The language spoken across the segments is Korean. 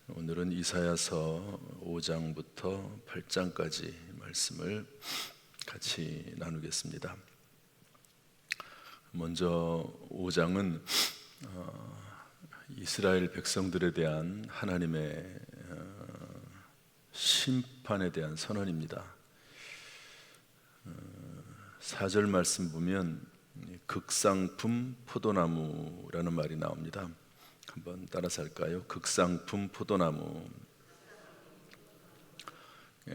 오늘은 이사야서 5장부터 8장까지 말씀을 같이 나누겠습니다. 먼저 5장은 이스라엘 백성들에 대한 하나님의 심판에 대한 선언입니다. 4절 말씀 보면 극상품 포도나무라는 말이 나옵니다. 한번 따라서 할까요? 극상품 포도나무.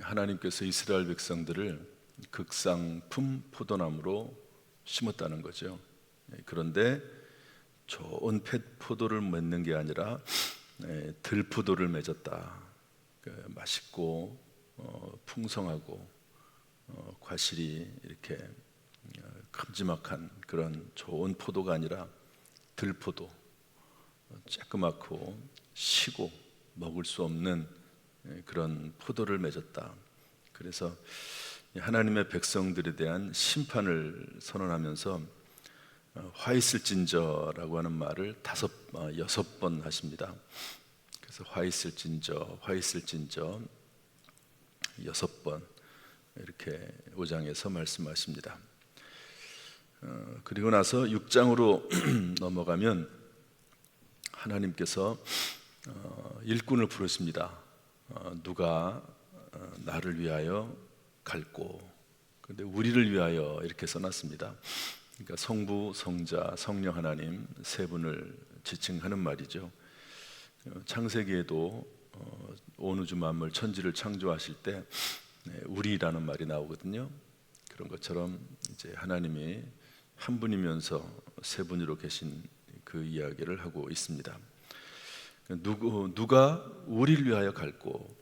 하나님께서 이스라엘 백성들을 극상품 포도나무로 심었다는 거죠. 그런데 좋은 포도를 맺는 게 아니라 들포도를 맺었다. 맛있고 풍성하고 과실이 이렇게 큼지막한 그런 좋은 포도가 아니라 들포도, 쬐끄맣고 시고 먹을 수 없는 그런 포도를 맺었다. 그래서 하나님의 백성들에 대한 심판을 선언하면서 화 있을진저라고 하는 말을 6번 하십니다. 그래서 화 있을진저 6번 이렇게 5장에서 말씀하십니다. 그리고 나서 6장으로 넘어가면 하나님께서 일꾼을 부르십니다. 누가 나를 위하여 갈고, 그런데 우리를 위하여 이렇게 써놨습니다. 그러니까 성부, 성자, 성령 하나님 세 분을 지칭하는 말이죠. 창세기에도 온 우주 만물 천지를 창조하실 때 우리라는 말이 나오거든요. 그런 것처럼 이제 하나님이 한 분이면서 세 분으로 계신 그 이야기를 하고 있습니다. 누가 우리를 위하여 갈고,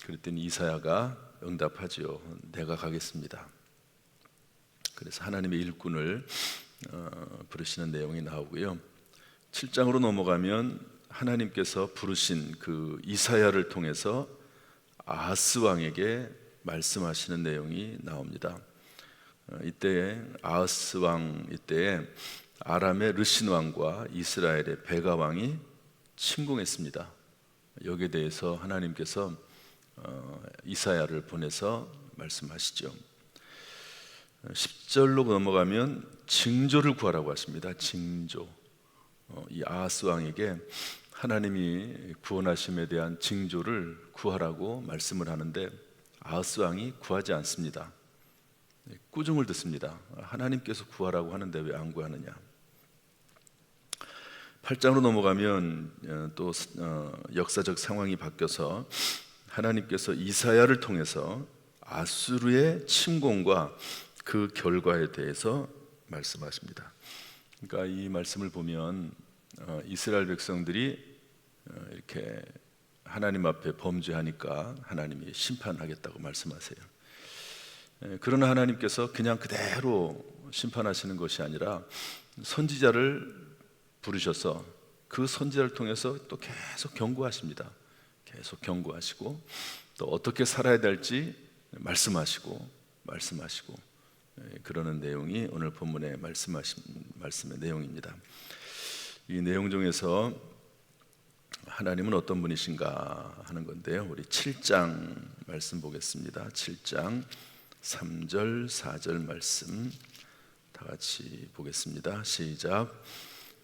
그랬더니 이사야가 응답하지요. 내가 가겠습니다. 그래서 하나님의 일꾼을 부르시는 내용이 나오고요. 7장으로 넘어가면 하나님께서 부르신 그 이사야를 통해서 아하스 왕에게 말씀하시는 내용이 나옵니다. 이때 아하스 왕 이때에 아람의 르신 왕과 이스라엘의 베가 왕이 침공했습니다. 여기에 대해서 하나님께서 이사야를 보내서 말씀하시죠. 10절로 넘어가면 징조를 구하라고 하십니다. 징조. 이 아하스 왕에게 하나님이 구원하심에 대한 징조를 구하라고 말씀을 하는데 아하스 왕이 구하지 않습니다. 꾸중을 듣습니다. 하나님께서 구하라고 하는데 왜 안 구하느냐. 8장으로 넘어가면 또 역사적 상황이 바뀌어서 하나님께서 이사야를 통해서 아수르의 침공과 그 결과에 대해서 말씀하십니다. 그러니까 이 말씀을 보면 이스라엘 백성들이 이렇게 하나님 앞에 범죄하니까 하나님이 심판하겠다고 말씀하세요. 그러나 하나님께서 그냥 그대로 심판하시는 것이 아니라 선지자를 부르셔서 그 선지자를 통해서 또 계속 경고하십니다. 계속 경고하시고 또 어떻게 살아야 될지 말씀하시고 그러는 내용이 오늘 본문에 말씀하신 말씀의 내용입니다. 이 내용 중에서 하나님은 어떤 분이신가 하는 건데요. 우리 7장 말씀 보겠습니다. 7장 3절 4절 말씀 다 같이 보겠습니다. 시작.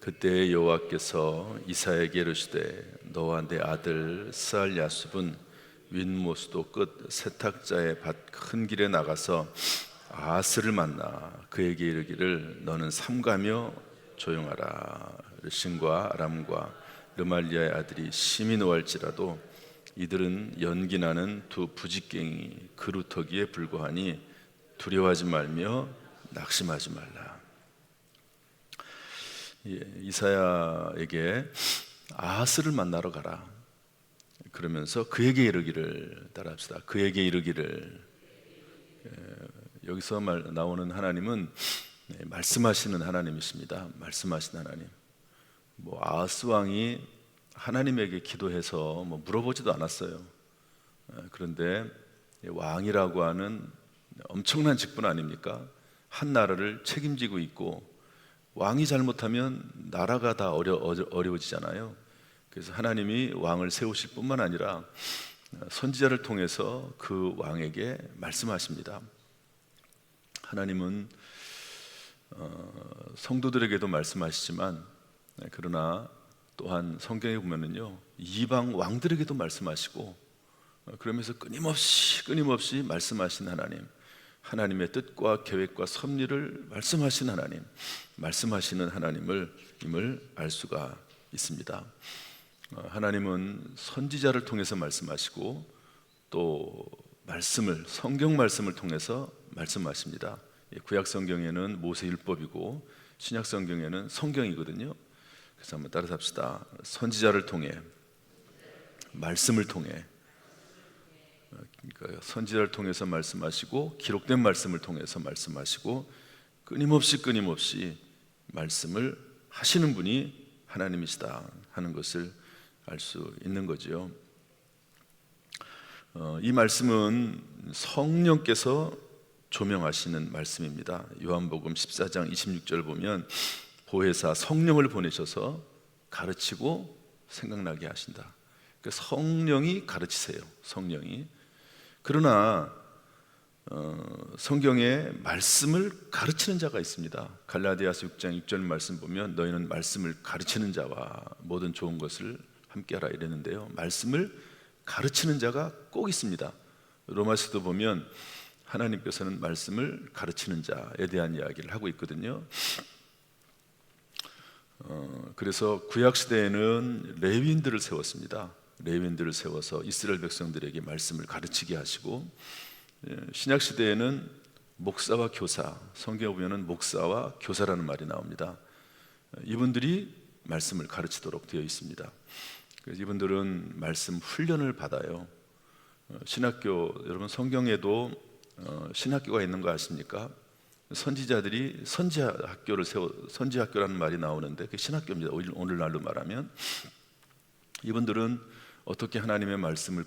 그때 여호와께서 이사야에게 이르시되 너와 내 아들 스알야숲은 윗모수도 끝 세탁자의 밭 큰 길에 나가서 아하스를 만나 그에게 이르기를 너는 삼가며 조용하라. 르신과 아람과 르말리아의 아들이 심히 노할지라도 이들은 연기나는 두 부직갱이 그루터기에 불과하니 두려워하지 말며 낙심하지 말라. 이사야에게 아하스를 만나러 가라. 그러면서 그에게 이르기를, 따라합시다. 그에게 이르기를. 여기서 나오는 하나님은 말씀하시는 하나님이십니다. 말씀하시는 하나님. 아하스 왕이 하나님에게 기도해서 물어보지도 않았어요. 그런데 왕이라고 하는 엄청난 직분 아닙니까? 한 나라를 책임지고 있고 왕이 잘못하면 나라가 다 어려워지잖아요. 그래서 하나님이 왕을 세우실 뿐만 아니라 선지자를 통해서 그 왕에게 말씀하십니다. 하나님은 성도들에게도 말씀하시지만 그러나 또한 성경에 보면은요, 이방 왕들에게도 말씀하시고 그러면서 끊임없이 말씀하신 하나님, 하나님의 뜻과 계획과 섭리를 말씀하신 하나님, 말씀하시는 하나님을 알 수가 있습니다. 하나님은 선지자를 통해서 말씀하시고 또 성경 말씀을 통해서 말씀하십니다. 구약 성경에는 모세율법이고 신약 성경에는 성경이거든요. 그래서 한번 따라서 합시다. 선지자를 통해, 말씀을 통해, 그러니까 선지자를 통해서 말씀하시고 기록된 말씀을 통해서 말씀하시고 끊임없이 말씀을 하시는 분이 하나님이시다 하는 것을 알 수 있는 거지요. 이 말씀은 성령께서 조명하시는 말씀입니다. 요한복음 14장 26절 보면 보혜사 성령을 보내셔서 가르치고 생각나게 하신다. 그러니까 성령이 가르치세요. 성령이. 그러나 성경에 말씀을 가르치는 자가 있습니다. 갈라디아서 6장 6절 말씀 보면 너희는 말씀을 가르치는 자와 모든 좋은 것을 함께하라 이랬는데요, 말씀을 가르치는 자가 꼭 있습니다. 로마서도 보면 하나님께서는 말씀을 가르치는 자에 대한 이야기를 하고 있거든요. 그래서 구약 시대에는 레위인들을 세웠습니다. 레위인들을 세워서 이스라엘 백성들에게 말씀을 가르치게 하시고, 신약 시대에는 목사와 교사, 성경에 보면은 목사와 교사라는 말이 나옵니다. 이분들이 말씀을 가르치도록 되어 있습니다. 그래서 이분들은 말씀 훈련을 받아요. 신학교, 여러분 성경에도 신학교가 있는 거 아십니까? 선지자들이 선지학교라는 말이 나오는데 그게 신학교입니다. 오늘날로 말하면 이분들은 어떻게 하나님의 말씀을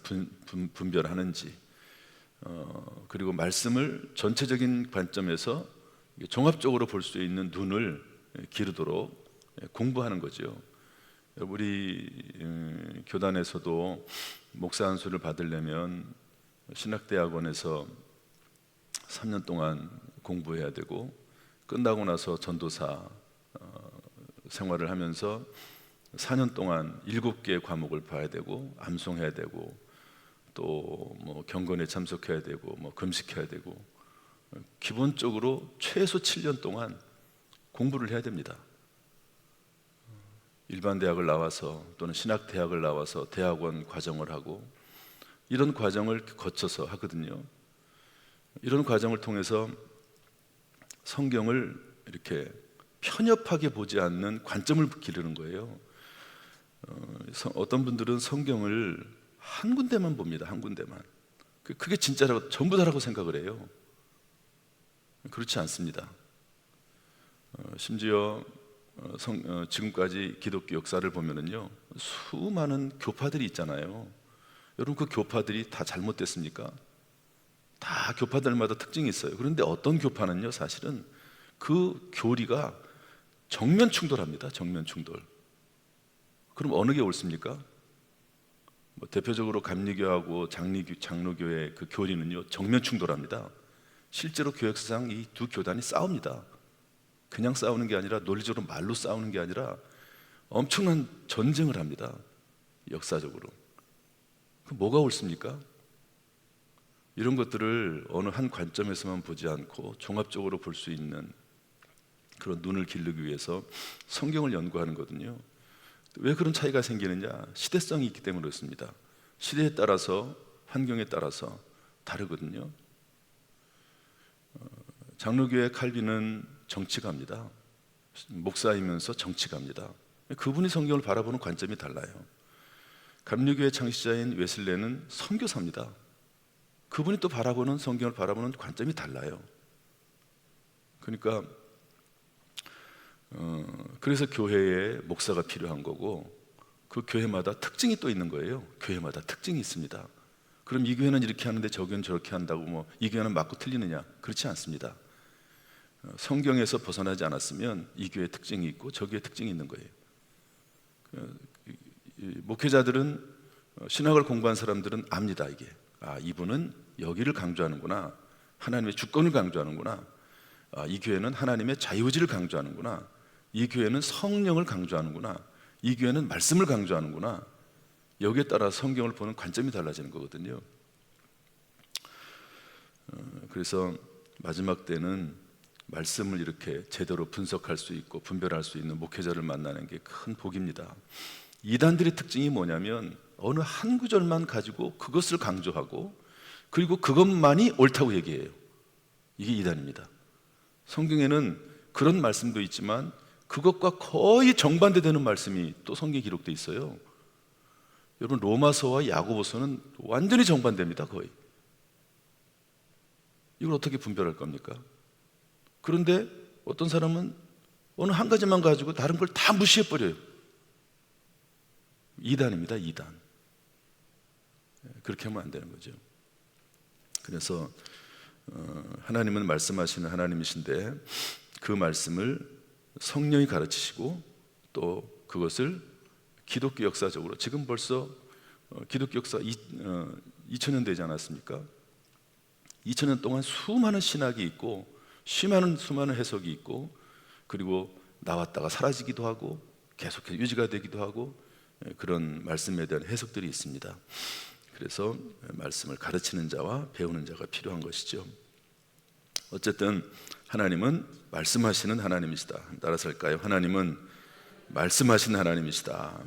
분별하는지, 그리고 말씀을 전체적인 관점에서 종합적으로 볼 수 있는 눈을 기르도록 공부하는 거죠. 우리 교단에서도 목사 안수를 받으려면 신학대학원에서 3년 동안 공부해야 되고, 끝나고 나서 전도사 생활을 하면서 4년 동안 7개의 과목을 봐야 되고, 암송해야 되고, 또 뭐 경건에 참석해야 되고, 뭐 금식해야 되고, 기본적으로 최소 7년 동안 공부를 해야 됩니다. 일반 대학을 나와서 또는 신학 대학을 나와서 대학원 과정을 하고, 이런 과정을 거쳐서 하거든요. 이런 과정을 통해서 성경을 이렇게 편협하게 보지 않는 관점을 기르는 거예요. 어떤 분들은 성경을 한 군데만 봅니다. 한 군데만. 그게 진짜라고, 전부 다라고 생각을 해요. 그렇지 않습니다. 심지어 지금까지 기독교 역사를 보면은요, 수많은 교파들이 있잖아요. 여러분, 그 교파들이 다 잘못됐습니까? 다 교파들마다 특징이 있어요. 그런데 어떤 교파는요, 사실은 그 교리가 정면 충돌합니다. 정면 충돌. 그럼 어느 게 옳습니까? 대표적으로 감리교하고 장로교의 그 교리는요, 정면 충돌합니다. 실제로 교역사상 이 두 교단이 싸웁니다. 그냥 싸우는 게 아니라, 논리적으로 말로 싸우는 게 아니라 엄청난 전쟁을 합니다. 역사적으로. 그럼 뭐가 옳습니까? 이런 것들을 어느 한 관점에서만 보지 않고 종합적으로 볼 수 있는 그런 눈을 기르기 위해서 성경을 연구하는 거거든요. 왜 그런 차이가 생기느냐? 시대성이 있기 때문에 그렇습니다. 시대에 따라서, 환경에 따라서 다르거든요. 장로교의 칼빈은 정치가입니다. 목사이면서 정치가입니다. 그분이 성경을 바라보는 관점이 달라요. 감리교의 창시자인 웨슬레는 선교사입니다. 그분이 또 바라보는, 성경을 바라보는 관점이 달라요. 그러니까 그래서 교회에 목사가 필요한 거고, 그 교회마다 특징이 또 있는 거예요. 교회마다 특징이 있습니다. 그럼 이 교회는 이렇게 하는데 저 교회는 저렇게 한다고 뭐 이 교회는 맞고 틀리느냐? 그렇지 않습니다. 성경에서 벗어나지 않았으면 이 교회의 특징이 있고 저 교회의 특징이 있는 거예요. 이 목회자들은 신학을 공부한 사람들은 압니다. 이게 이분은 여기를 강조하는구나. 하나님의 주권을 강조하는구나. 이 교회는 하나님의 자유의지를 강조하는구나. 이 교회는 성령을 강조하는구나. 이 교회는 말씀을 강조하는구나. 여기에 따라 성경을 보는 관점이 달라지는 거거든요. 그래서 마지막 때는 말씀을 이렇게 제대로 분석할 수 있고 분별할 수 있는 목회자를 만나는 게 큰 복입니다. 이단들의 특징이 뭐냐면 어느 한 구절만 가지고 그것을 강조하고 그리고 그것만이 옳다고 얘기해요. 이게 이단입니다. 성경에는 그런 말씀도 있지만 그것과 거의 정반대되는 말씀이 또 성경에 기록되어 있어요. 여러분, 로마서와 야고보서는 완전히 정반대입니다. 거의. 이걸 어떻게 분별할 겁니까? 그런데 어떤 사람은 어느 한 가지만 가지고 다른 걸 다 무시해버려요. 이단입니다. 이단. 그렇게 하면 안 되는 거죠. 그래서 하나님은 말씀하시는 하나님이신데 그 말씀을 성령이 가르치시고 또 그것을 기독교 역사적으로 지금 벌써 기독교 역사 2000년 되지 않았습니까? 2000년 동안 수많은 신학이 있고 수많은 해석이 있고 그리고 나왔다가 사라지기도 하고 계속해서 유지가 되기도 하고 그런 말씀에 대한 해석들이 있습니다. 그래서 말씀을 가르치는 자와 배우는 자가 필요한 것이죠. 어쨌든 하나님은 말씀하시는 하나님이시다. 따라서 할까요? 하나님은 말씀하시는 하나님이시다.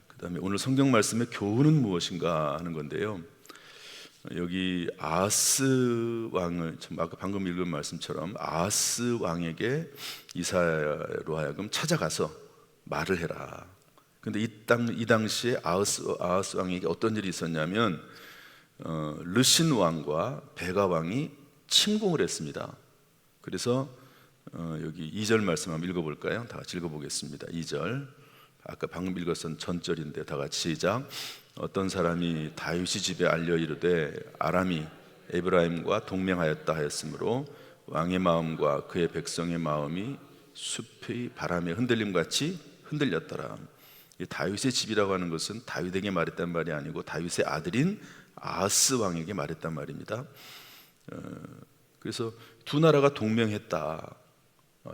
그 다음에 오늘 성경 말씀의 교훈은 무엇인가 하는 건데요. 여기 아하스 왕을 아까 방금 읽은 말씀처럼 아하스 왕에게 이사야로 하여금 찾아가서 말을 해라. 근데 이 당시에 아하스 왕에게 어떤 일이 있었냐면 르신 왕과 베가 왕이 침공을 했습니다. 그래서 여기 2절 말씀 한번 읽어볼까요? 다 같이 읽어보겠습니다. 2절 아까 방금 읽었던 전절인데 다 같이 시작. 어떤 사람이 다윗이 집에 알려 이르되 아람이 에브라임과 동맹하였다 하였으므로 왕의 마음과 그의 백성의 마음이 숲의 바람에 흔들림같이 흔들렸더라. 이 다윗의 집이라고 하는 것은 다윗에게 말했단 말이 아니고 다윗의 아들인 아하스 왕에게 말했단 말입니다. 그래서 두 나라가 동맹했다.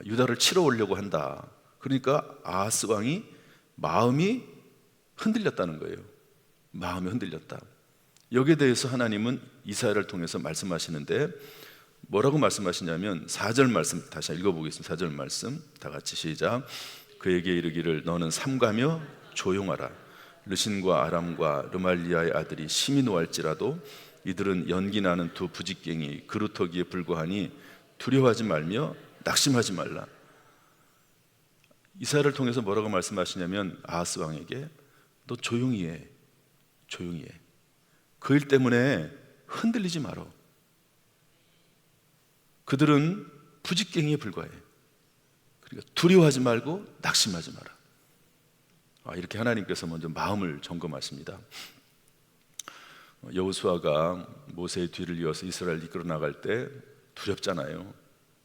유다를 치러 오려고 한다. 그러니까 아하스 왕이 마음이 흔들렸다는 거예요. 마음이 흔들렸다. 여기에 대해서 하나님은 이사야를 통해서 말씀하시는데 뭐라고 말씀하시냐면 4절 말씀 다시 읽어보겠습니다. 4절 말씀 다 같이 시작. 그에게 이르기를 너는 삼가며 조용하라. 르신과 아람과 르말리아의 아들이 심히 노할지라도 이들은 연기 나는 두 부직갱이 그루터기에 불과하니 두려워하지 말며 낙심하지 말라. 이사야를 통해서 뭐라고 말씀하시냐면 아하스 왕에게 너 조용히 해. 조용히 해. 그 일 때문에 흔들리지 말어. 그들은 부직갱이에 불과해. 그러니까 두려워하지 말고 낙심하지 마라. 이렇게 하나님께서 먼저 마음을 점검하십니다. 여호수아가 모세의 뒤를 이어서 이스라엘을 이끌어 나갈 때 두렵잖아요.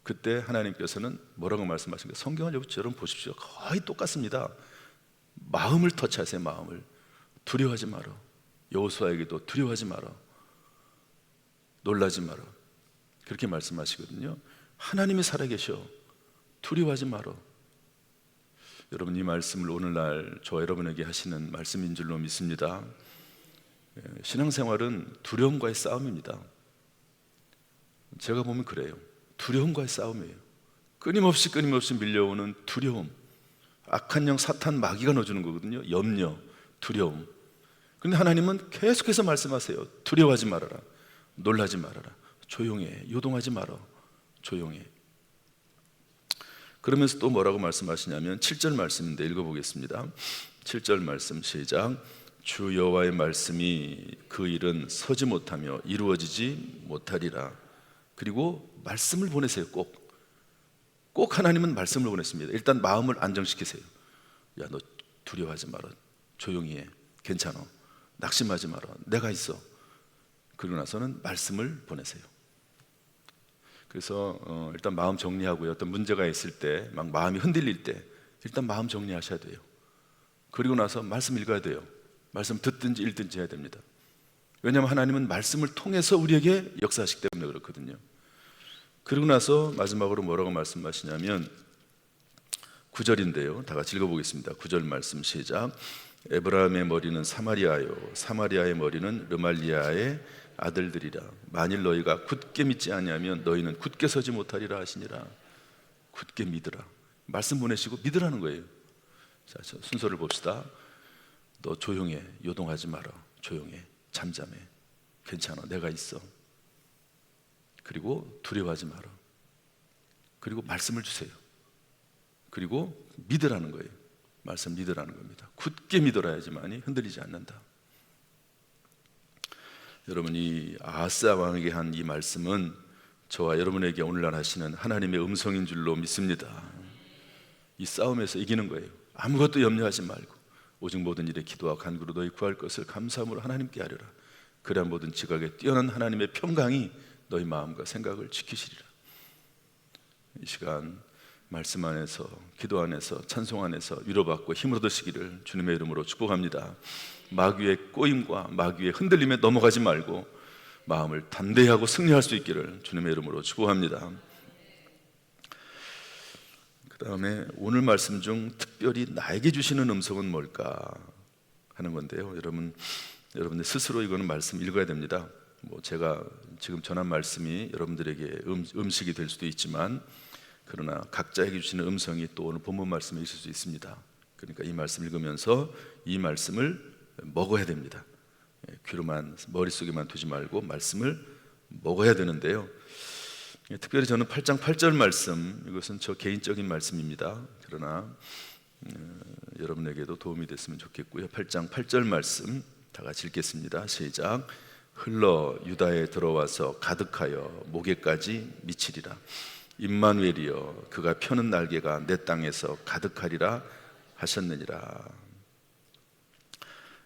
그때 하나님께서는 뭐라고 말씀하십니까? 성경을 여러분 보십시오. 거의 똑같습니다. 마음을 터치하세요. 마음을. 두려워하지 마라. 여호수아에게도 두려워하지 마라. 놀라지 마라. 그렇게 말씀하시거든요. 하나님이 살아계셔. 두려워하지 마라. 여러분, 이 말씀을 오늘날 저 여러분에게 하시는 말씀인 줄로 믿습니다. 신앙생활은 두려움과의 싸움입니다. 제가 보면 그래요. 두려움과의 싸움이에요. 끊임없이 밀려오는 두려움. 악한 영 사탄 마귀가 넣어주는 거거든요. 염려, 두려움. 그런데 하나님은 계속해서 말씀하세요. 두려워하지 말아라. 놀라지 말아라. 조용해. 요동하지 마라. 조용해. 그러면서 또 뭐라고 말씀하시냐면 7절 말씀인데 읽어보겠습니다. 7절 말씀 시작. 주 여호와의 말씀이 그 일은 서지 못하며 이루어지지 못하리라. 그리고 말씀을 보내세요. 꼭 하나님은 말씀을 보냈습니다. 일단 마음을 안정시키세요. 야, 너 두려워하지 마라. 조용히 해. 괜찮아. 낙심하지 마라. 내가 있어. 그러고 나서는 말씀을 보내세요. 그래서 일단 마음 정리하고요. 어떤 문제가 있을 때 막 마음이 흔들릴 때 일단 마음 정리하셔야 돼요. 그리고 나서 말씀 읽어야 돼요. 말씀 듣든지 읽든지 해야 됩니다. 왜냐하면 하나님은 말씀을 통해서 우리에게 역사하시기 때문에 그렇거든요. 그리고 나서 마지막으로 뭐라고 말씀하시냐면 9절인데요. 다 같이 읽어보겠습니다. 9절 말씀 시작. 에브라임의 머리는 사마리아요 사마리아의 머리는 르말리아의 아들들이라. 만일 너희가 굳게 믿지 아니하면 너희는 굳게 서지 못하리라 하시니라. 굳게 믿으라. 말씀 보내시고 믿으라는 거예요. 자, 순서를 봅시다. 너 조용해. 요동하지 마라. 조용해. 잠잠해. 괜찮아. 내가 있어. 그리고 두려워하지 마라. 그리고 말씀을 주세요. 그리고 믿으라는 거예요. 말씀 믿으라는 겁니다. 굳게 믿어야지만이 흔들리지 않는다. 여러분, 이 아하스야 왕에게 한 이 말씀은 저와 여러분에게 오늘날 하시는 하나님의 음성인 줄로 믿습니다. 이 싸움에서 이기는 거예요. 아무것도 염려하지 말고 오직 모든 일에 기도와 간구로 너희 구할 것을 감사함으로 하나님께 하려라. 그래야 모든 지각에 뛰어난 하나님의 평강이 너희 마음과 생각을 지키시리라. 이 시간 말씀 안에서, 기도 안에서, 찬송 안에서 위로받고 힘을 얻으시기를 주님의 이름으로 축복합니다. 마귀의 꼬임과 마귀의 흔들림에 넘어가지 말고 마음을 담대히 하고 승리할 수 있기를 주님의 이름으로 축복합니다. 그 다음에 오늘 말씀 중 특별히 나에게 주시는 음성은 뭘까 하는 건데요. 여러분들 스스로 이거는 말씀 읽어야 됩니다. 제가 지금 전한 말씀이 여러분들에게 음식이 될 수도 있지만, 그러나 각자에게 주시는 음성이 또 오늘 본문 말씀에 있을 수 있습니다. 그러니까 이 말씀 읽으면서 이 말씀을 먹어야 됩니다. 귀로만, 머릿속에만 두지 말고 말씀을 먹어야 되는데요. 특별히 저는 8장 8절 말씀, 이것은 저 개인적인 말씀입니다. 그러나 여러분에게도 도움이 됐으면 좋겠고요. 8장 8절 말씀 다 같이 읽겠습니다. 시작. 흘러 유다에 들어와서 가득하여 목에까지 미치리라. 임마누엘이여, 그가 펴는 날개가 내 땅에서 가득하리라 하셨느니라.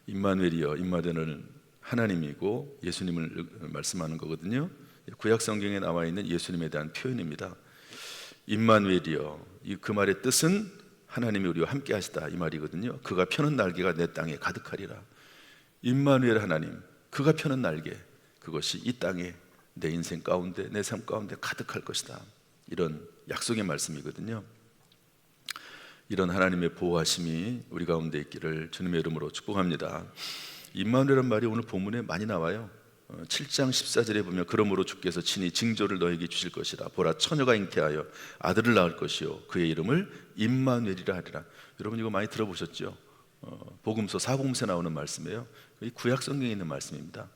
임마누엘이여, 임마누엘은 하나님이고 예수님을 말씀하는 거거든요. 구약 성경에 나와 있는 예수님에 대한 표현입니다. 임마누엘이여, 그 말의 뜻은 하나님이 우리와 함께 하시다 이 말이거든요. 그가 펴는 날개가 내 땅에 가득하리라. 임마누엘 하나님, 그가 펴는 날개, 그것이 이 땅에 내 인생 가운데, 내 삶 가운데 가득할 것이다. 이런 약속의 말씀이거든요. 이런 하나님의 보호하심이 우리 가운데 있기를 주님의 이름으로 축복합니다. 임마누엘이라는 말이 오늘 본문에 많이 나와요. 7장 14절에 보면 그러므로 주께서 친히 징조를 너에게 주실 것이라. 보라, 처녀가 잉태하여 아들을 낳을 것이요 그의 이름을 임마누엘이라 하리라. 여러분 이거 많이 들어보셨죠? 복음서, 사복음서에 나오는 말씀이에요. 이 구약 성경에 있는 말씀입니다.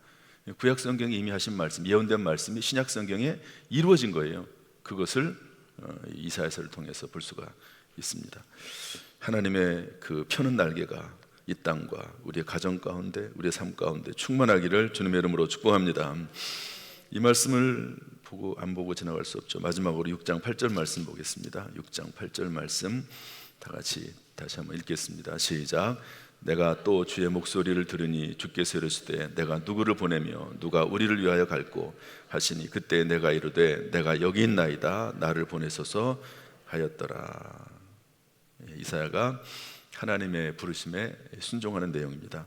구약 성경에 이미 하신 말씀, 예언된 말씀이 신약 성경에 이루어진 거예요. 그것을 이사야서를 통해서 볼 수가 있습니다. 하나님의 그 펴는 날개가 이 땅과 우리의 가정 가운데, 우리의 삶 가운데 충만하기를 주님의 이름으로 축복합니다. 이 말씀을 보고 안 보고 지나갈 수 없죠. 마지막으로 6장 8절 말씀 보겠습니다. 6장 8절 말씀 다 같이 다시 한번 읽겠습니다. 시작. 내가 또 주의 목소리를 들으니 주께서 이르시되 내가 누구를 보내며 누가 우리를 위하여 갈꼬 하시니 그때 내가 이르되 내가 여기 있나이다 나를 보내소서 하였더라. 이사야가 하나님의 부르심에 순종하는 내용입니다.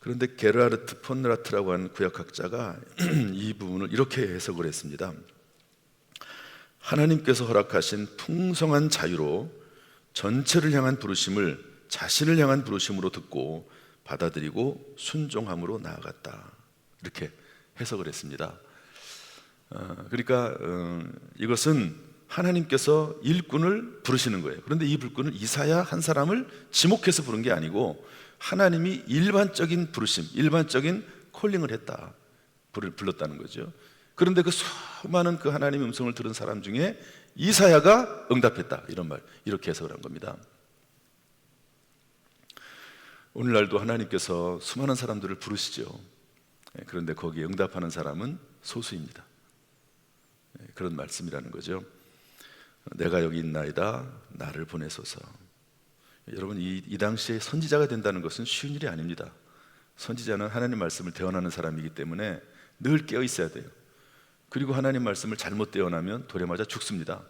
그런데 게르하르트 폰라트라고 하는 구약학자가 이 부분을 이렇게 해석을 했습니다. 하나님께서 허락하신 풍성한 자유로 전체를 향한 부르심을 자신을 향한 부르심으로 듣고 받아들이고 순종함으로 나아갔다. 이렇게 해석을 했습니다. 그러니까 이것은 하나님께서 일꾼을 부르시는 거예요. 그런데 이 일꾼은 이사야 한 사람을 지목해서 부른 게 아니고 하나님이 일반적인 부르심, 일반적인 콜링을 했다, 불렀다는 거죠. 그런데 그 수많은 그 하나님의 음성을 들은 사람 중에 이사야가 응답했다, 이런 말, 이렇게 해석을 한 겁니다. 오늘날도 하나님께서 수많은 사람들을 부르시죠. 그런데 거기에 응답하는 사람은 소수입니다. 그런 말씀이라는 거죠. 내가 여기 있나이다 나를 보내소서. 여러분 이 당시에 선지자가 된다는 것은 쉬운 일이 아닙니다. 선지자는 하나님 말씀을 대언하는 사람이기 때문에 늘 깨어 있어야 돼요. 그리고 하나님 말씀을 잘못 대언하면 돌에 맞아 죽습니다.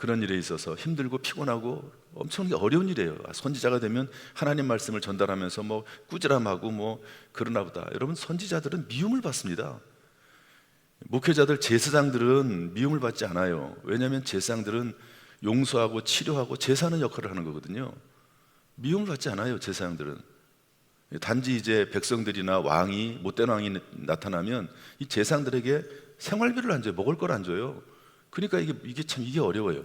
그런 일에 있어서 힘들고 피곤하고 엄청나게 어려운 일이에요. 선지자가 되면 하나님 말씀을 전달하면서 뭐 꾸지람하고 뭐 그러나 보다. 여러분, 선지자들은 미움을 받습니다. 목회자들, 제사장들은 미움을 받지 않아요. 왜냐하면 제사장들은 용서하고 치료하고 제사하는 역할을 하는 거거든요. 미움을 받지 않아요, 제사장들은. 단지 이제 백성들이나 왕이, 못된 왕이 나타나면 이 제사장들에게 생활비를 안 줘요. 먹을 걸 안 줘요. 그러니까 이게 어려워요.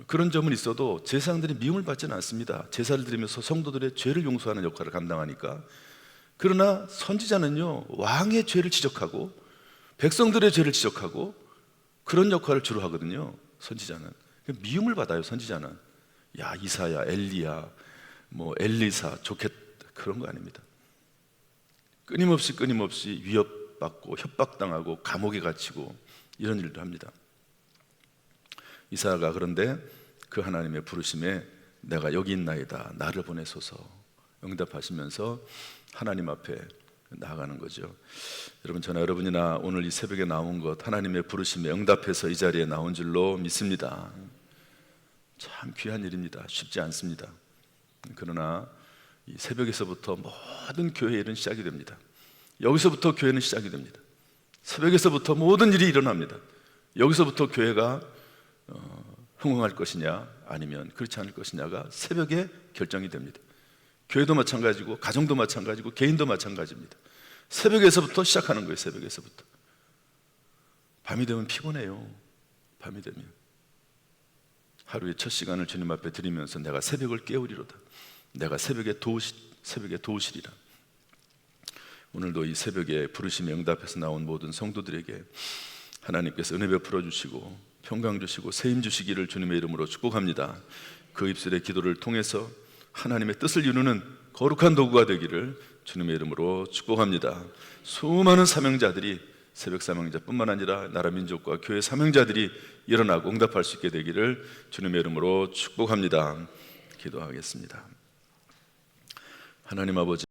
그런 점은 있어도 제사장들이 미움을 받지는 않습니다. 제사를 드리면서 성도들의 죄를 용서하는 역할을 감당하니까. 그러나 선지자는요, 왕의 죄를 지적하고 백성들의 죄를 지적하고 그런 역할을 주로 하거든요. 선지자는 미움을 받아요. 선지자는 야, 이사야, 엘리야, 뭐 엘리사 좋겠다, 그런 거 아닙니다. 끊임없이 위협받고 협박당하고 감옥에 갇히고 이런 일도 합니다. 이사야가 그런데 그 하나님의 부르심에 내가 여기 있나이다, 나를 보내소서 응답하시면서 하나님 앞에 나아가는 거죠. 여러분, 저나 여러분이나 오늘 이 새벽에 나온 것 하나님의 부르심에 응답해서 이 자리에 나온 줄로 믿습니다. 참 귀한 일입니다. 쉽지 않습니다. 그러나 이 새벽에서부터 모든 교회의 일은 시작이 됩니다. 여기서부터 교회는 시작이 됩니다. 새벽에서부터 모든 일이 일어납니다. 여기서부터 교회가 흥흥할 것이냐 아니면 그렇지 않을 것이냐가 새벽에 결정이 됩니다. 교회도 마찬가지고 가정도 마찬가지고 개인도 마찬가지입니다. 새벽에서부터 시작하는 거예요. 새벽에서부터. 밤이 되면 피곤해요. 밤이 되면 하루의 첫 시간을 주님 앞에 드리면서 내가 새벽을 깨우리로다, 내가 새벽에 도우시리라. 오늘도 이 새벽에 부르심에 응답해서 나온 모든 성도들에게 하나님께서 은혜 베풀어 주시고 평강 주시고 세임 주시기를 주님의 이름으로 축복합니다. 그 입술의 기도를 통해서 하나님의 뜻을 이루는 거룩한 도구가 되기를 주님의 이름으로 축복합니다. 수많은 사명자들이, 새벽 사명자뿐만 아니라 나라 민족과 교회 사명자들이 일어나고 응답할 수 있게 되기를 주님의 이름으로 축복합니다. 기도하겠습니다. 하나님 아버지,